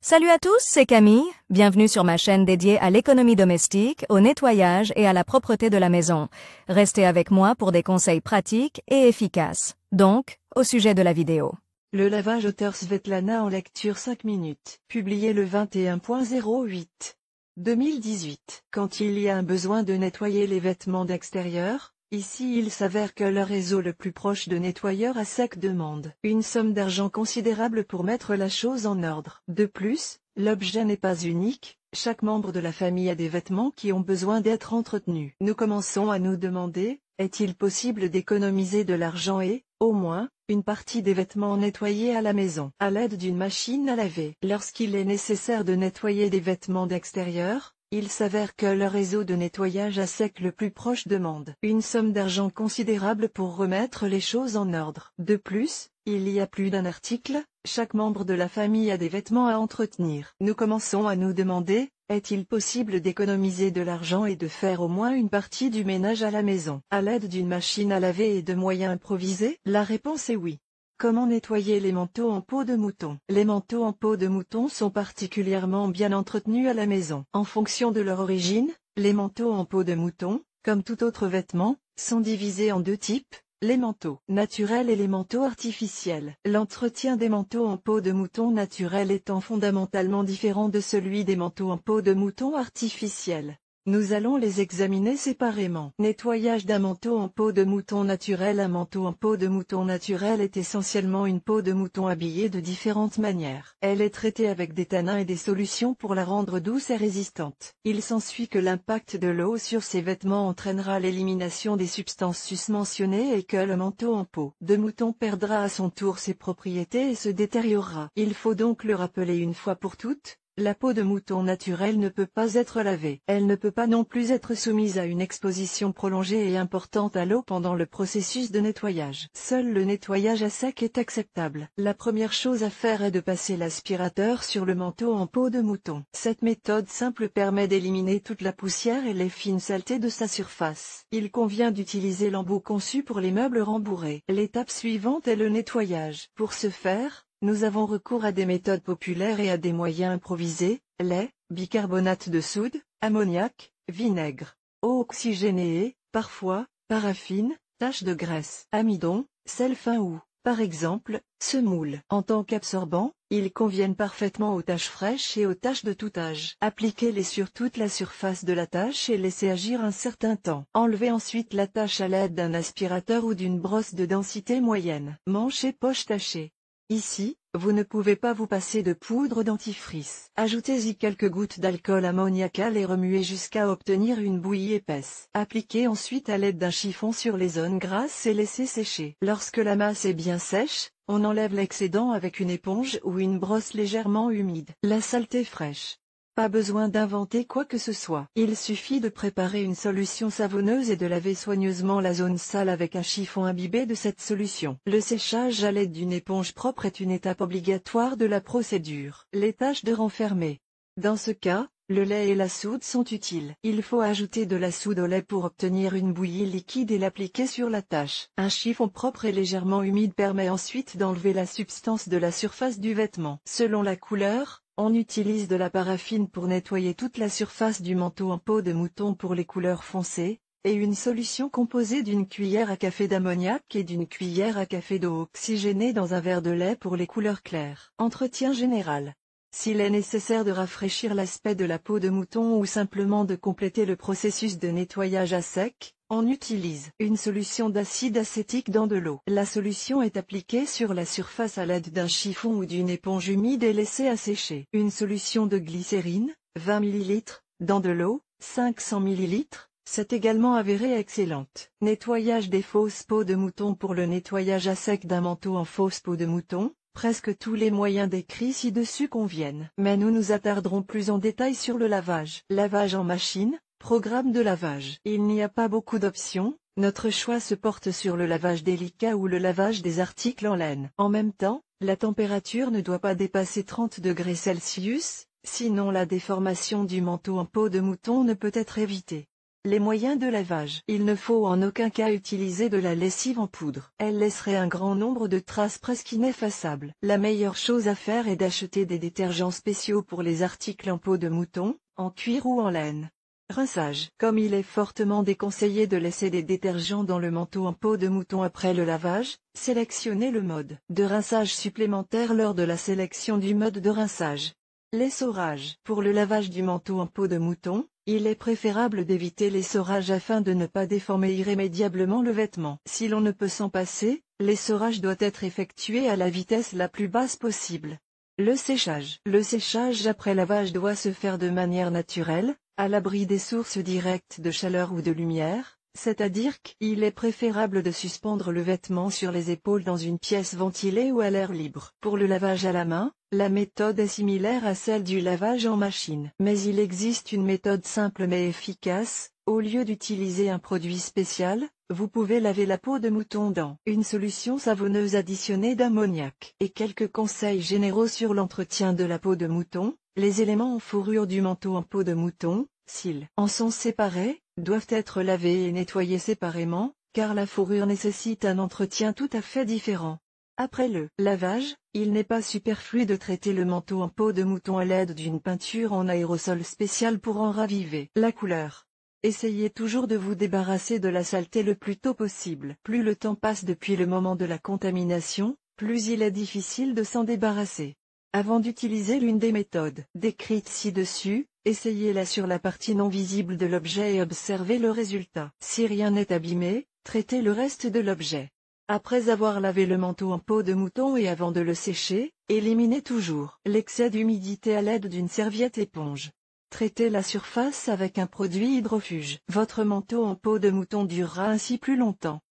Salut à tous, c'est Camille, bienvenue sur ma chaîne dédiée à l'économie domestique, au nettoyage et à la propreté de la maison. Restez avec moi pour des conseils pratiques et efficaces. Donc, au sujet de la vidéo. Le lavage Auteur Svetlana en lecture 5 minutes, publié le 21.08 2018. Quand il y a un besoin de nettoyer les vêtements d'extérieur, ici il s'avère que le réseau le plus proche de nettoyeurs à sec demande une somme d'argent considérable pour mettre la chose en ordre. De plus, l'objet n'est pas unique, chaque membre de la famille a des vêtements qui ont besoin d'être entretenus. Nous commençons à nous demander, est-il possible d'économiser de l'argent et, au moins, une partie des vêtements nettoyés à la maison, à l'aide d'une machine à laver? Lorsqu'il est nécessaire de nettoyer des vêtements d'extérieur, il s'avère que le réseau de nettoyage à sec le plus proche demande une somme d'argent considérable pour remettre les choses en ordre. De plus, il y a plus d'un article, chaque membre de la famille a des vêtements à entretenir. Nous commençons à nous demander, est-il possible d'économiser de l'argent et de faire au moins une partie du ménage à la maison, à l'aide d'une machine à laver et de moyens improvisés? La réponse est oui. Comment nettoyer les manteaux en peau de mouton? Les manteaux en peau de mouton sont particulièrement bien entretenus à la maison. En fonction de leur origine, les manteaux en peau de mouton, comme tout autre vêtement, sont divisés en deux types, les manteaux naturels et les manteaux artificiels. L'entretien des manteaux en peau de mouton naturels étant fondamentalement différent de celui des manteaux en peau de mouton artificiels. Nous allons les examiner séparément. Nettoyage d'un manteau en peau de mouton naturel. Un manteau en peau de mouton naturel est essentiellement une peau de mouton habillée de différentes manières. Elle est traitée avec des tanins et des solutions pour la rendre douce et résistante. Il s'ensuit que l'impact de l'eau sur ces vêtements entraînera l'élimination des substances susmentionnées et que le manteau en peau de mouton perdra à son tour ses propriétés et se détériorera. Il faut donc le rappeler une fois pour toutes. La peau de mouton naturelle ne peut pas être lavée. Elle ne peut pas non plus être soumise à une exposition prolongée et importante à l'eau pendant le processus de nettoyage. Seul le nettoyage à sec est acceptable. La première chose à faire est de passer l'aspirateur sur le manteau en peau de mouton. Cette méthode simple permet d'éliminer toute la poussière et les fines saletés de sa surface. Il convient d'utiliser l'embout conçu pour les meubles rembourrés. L'étape suivante est le nettoyage. Pour ce faire, nous avons recours à des méthodes populaires et à des moyens improvisés, lait, bicarbonate de soude, ammoniac, vinaigre, eau oxygénée, parfois, paraffine, tache de graisse, amidon, sel fin ou, par exemple, semoule. En tant qu'absorbant, ils conviennent parfaitement aux taches fraîches et aux taches de tout âge. Appliquez-les sur toute la surface de la tache et laissez agir un certain temps. Enlevez ensuite la tache à l'aide d'un aspirateur ou d'une brosse de densité moyenne. Manches et poches tachées. Ici, vous ne pouvez pas vous passer de poudre dentifrice. Ajoutez-y quelques gouttes d'alcool ammoniacal et remuez jusqu'à obtenir une bouillie épaisse. Appliquez ensuite à l'aide d'un chiffon sur les zones grasses et laissez sécher. Lorsque la masse est bien sèche, on enlève l'excédent avec une éponge ou une brosse légèrement humide. La saleté fraîche. Pas besoin d'inventer quoi que ce soit. Il suffit de préparer une solution savonneuse et de laver soigneusement la zone sale avec un chiffon imbibé de cette solution. Le séchage à l'aide d'une éponge propre est une étape obligatoire de la procédure. Les tâches de renfermer. Dans ce cas, le lait et la soude sont utiles. Il faut ajouter de la soude au lait pour obtenir une bouillie liquide et l'appliquer sur la tache. Un chiffon propre et légèrement humide permet ensuite d'enlever la substance de la surface du vêtement. Selon la couleur, on utilise de la paraffine pour nettoyer toute la surface du manteau en peau de mouton pour les couleurs foncées, et une solution composée d'une cuillère à café d'ammoniac et d'une cuillère à café d'eau oxygénée dans un verre de lait pour les couleurs claires. Entretien général. S'il est nécessaire de rafraîchir l'aspect de la peau de mouton ou simplement de compléter le processus de nettoyage à sec, on utilise une solution d'acide acétique dans de l'eau. La solution est appliquée sur la surface à l'aide d'un chiffon ou d'une éponge humide et laissée assécher. Une solution de glycérine, 20 ml, dans de l'eau, 500 ml, c'est également avéré excellente. Nettoyage des fausses peaux de mouton. Pour le nettoyage à sec d'un manteau en fausse peau de mouton, presque tous les moyens décrits ci-dessus conviennent. Mais nous nous attarderons plus en détail sur le lavage. Lavage en machine. Programme de lavage. Il n'y a pas beaucoup d'options, notre choix se porte sur le lavage délicat ou le lavage des articles en laine. En même temps, la température ne doit pas dépasser 30 degrés Celsius, sinon la déformation du manteau en peau de mouton ne peut être évitée. Les moyens de lavage. Il ne faut en aucun cas utiliser de la lessive en poudre. Elle laisserait un grand nombre de traces presque ineffaçables. La meilleure chose à faire est d'acheter des détergents spéciaux pour les articles en peau de mouton, en cuir ou en laine. Rinçage. Comme il est fortement déconseillé de laisser des détergents dans le manteau en peau de mouton après le lavage, sélectionnez le mode de rinçage supplémentaire lors de la sélection du mode de rinçage. L'essorage. Pour le lavage du manteau en peau de mouton, il est préférable d'éviter l'essorage afin de ne pas déformer irrémédiablement le vêtement. Si l'on ne peut s'en passer, l'essorage doit être effectué à la vitesse la plus basse possible. Le séchage. Le séchage après lavage doit se faire de manière naturelle, à l'abri des sources directes de chaleur ou de lumière, c'est-à-dire qu'il est préférable de suspendre le vêtement sur les épaules dans une pièce ventilée ou à l'air libre. Pour le lavage à la main, la méthode est similaire à celle du lavage en machine. Mais il existe une méthode simple mais efficace. Au lieu d'utiliser un produit spécial, vous pouvez laver la peau de mouton dans une solution savonneuse additionnée d'ammoniac. Et quelques conseils généraux sur l'entretien de la peau de mouton. Les éléments en fourrure du manteau en peau de mouton, s'ils en sont séparés, doivent être lavés et nettoyés séparément, car la fourrure nécessite un entretien tout à fait différent. Après le lavage, il n'est pas superflu de traiter le manteau en peau de mouton à l'aide d'une peinture en aérosol spécial pour en raviver la couleur. Essayez toujours de vous débarrasser de la saleté le plus tôt possible. Plus le temps passe depuis le moment de la contamination, plus il est difficile de s'en débarrasser. Avant d'utiliser l'une des méthodes décrites ci-dessus, essayez-la sur la partie non visible de l'objet et observez le résultat. Si rien n'est abîmé, traitez le reste de l'objet. Après avoir lavé le manteau en peau de mouton et avant de le sécher, éliminez toujours l'excès d'humidité à l'aide d'une serviette éponge. Traitez la surface avec un produit hydrofuge. Votre manteau en peau de mouton durera ainsi plus longtemps.